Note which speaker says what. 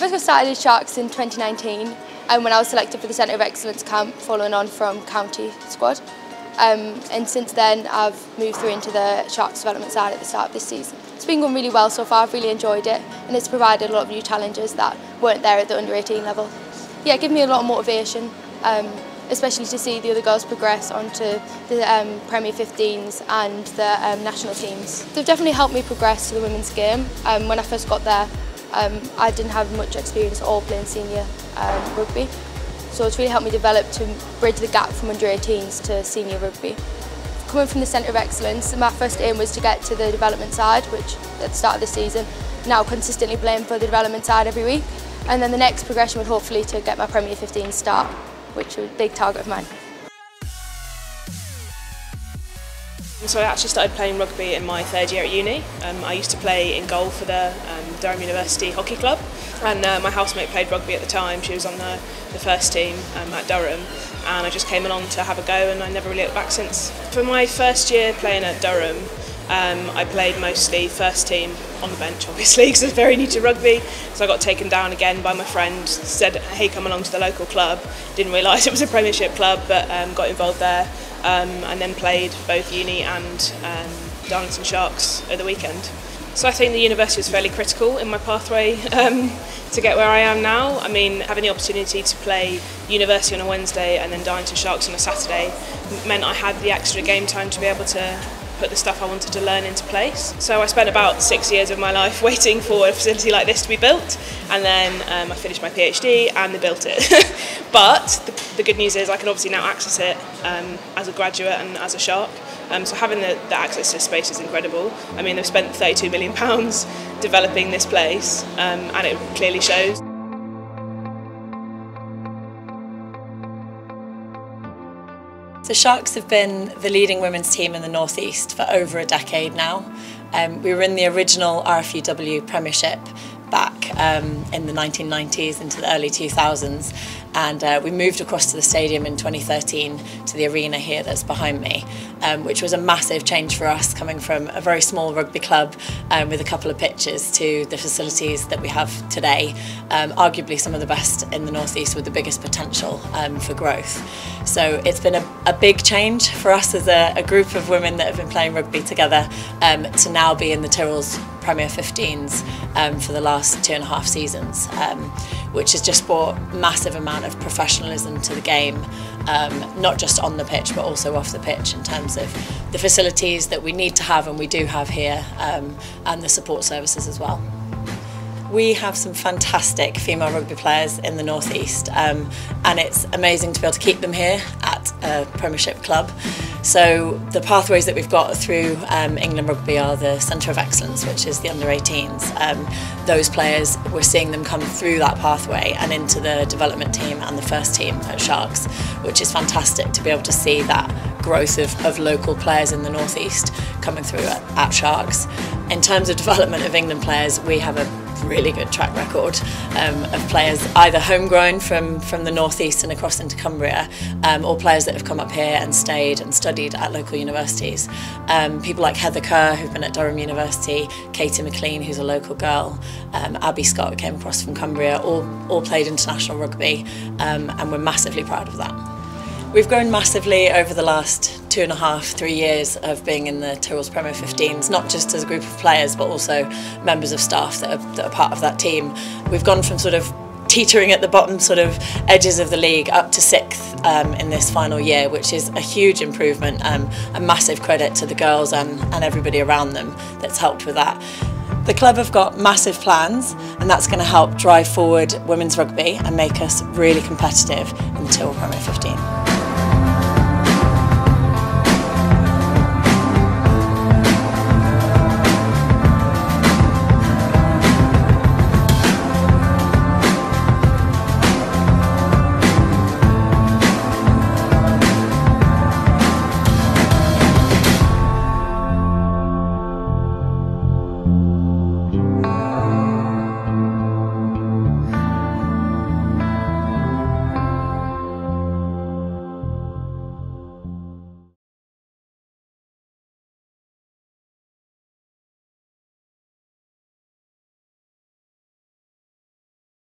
Speaker 1: first got started at Sharks in 2019 when I was selected for the Centre of Excellence camp following on from county squad. And since then I've moved through into the Sharks development side at the start of this season. It's been going really well so far, I've really enjoyed it, and it's provided a lot of new challenges that weren't there at the under-18 level. Yeah, it gave me a lot of motivation, especially to see the other girls progress onto the Premier 15s and the national teams. They've definitely helped me progress to the women's game. When I first got there, I didn't have much experience at all playing senior rugby, so it's really helped me develop to bridge the gap from under-18s to senior rugby. Coming from the Centre of Excellence, my first aim was to get to the development side, which at the start of the season, now consistently playing for the development side every week. And then the next progression would hopefully to get my Premier 15 start, which was a big target of mine.
Speaker 2: So I actually started playing rugby in my third year at uni. I used to play in goal for the Durham University Hockey Club, and my housemate played rugby at the time. She was on the first team at Durham, and I just came along to have a go, and I never really looked back since. For my first year playing at Durham, I played mostly first team on the bench, obviously, because I was very new to rugby. So I got taken down again by my friend, said, hey, come along to the local club. Didn't realise it was a Premiership club, but got involved there, and then played both uni and Darlington Sharks at the weekend. So I think the university was fairly critical in my pathway to get where I am now. I mean, having the opportunity to play university on a Wednesday and then Darlington Sharks on a Saturday meant I had the extra game time to be able to put the stuff I wanted to learn into place. So I spent about 6 years of my life waiting for a facility like this to be built, and then I finished my PhD and they built it. But the good news is I can obviously now access it as a graduate and as a Shark. So having the access to this space is incredible. I mean, they've spent £32 million developing this place, and it clearly shows.
Speaker 3: The Sharks have been the leading women's team in the North East for over a decade now. We were in the original RFUW Premiership back in the 1990s into the early 2000s, and we moved across to the stadium in 2013 to the arena here that's behind me, which was a massive change for us, coming from a very small rugby club with a couple of pitches to the facilities that we have today, arguably some of the best in the North East with the biggest potential for growth. So it's been a big change for us as a group of women that have been playing rugby together to now be in the Tyrrell's Premier 15s for the last 2.5 seasons, which has just brought a massive amount of professionalism to the game, not just on the pitch but also off the pitch, in terms of the facilities that we need to have and we do have here, and the support services as well. We have some fantastic female rugby players in the North East, and it's amazing to be able to keep them here at a Premiership club. So the pathways that we've got through England Rugby are the Centre of Excellence, which is the under-18s. Those players, we're seeing them come through that pathway and into the development team and the first team at Sharks, which is fantastic to be able to see that growth of local players in the North East coming through at Sharks. In terms of development of England players, we have a really good track record of players either homegrown from the North East and across into Cumbria, or players that have come up here and stayed and studied at local universities. People like Heather Kerr, who've been at Durham University, Katie McLean, who's a local girl, Abby Scott, who came across from Cumbria, all played international rugby, and we're massively proud of that. We've grown massively over the last 2.5–3 years of being in the Tyrrell's Premier 15s, not just as a group of players but also members of staff that are part of that team. We've gone from sort of teetering at the bottom sort of edges of the league up to 6th in this final year, which is a huge improvement, a massive credit to the girls and everybody around them that's helped with that. The club have got massive plans, and that's going to help drive forward women's rugby and make us really competitive in the Tyrrell Premier 15.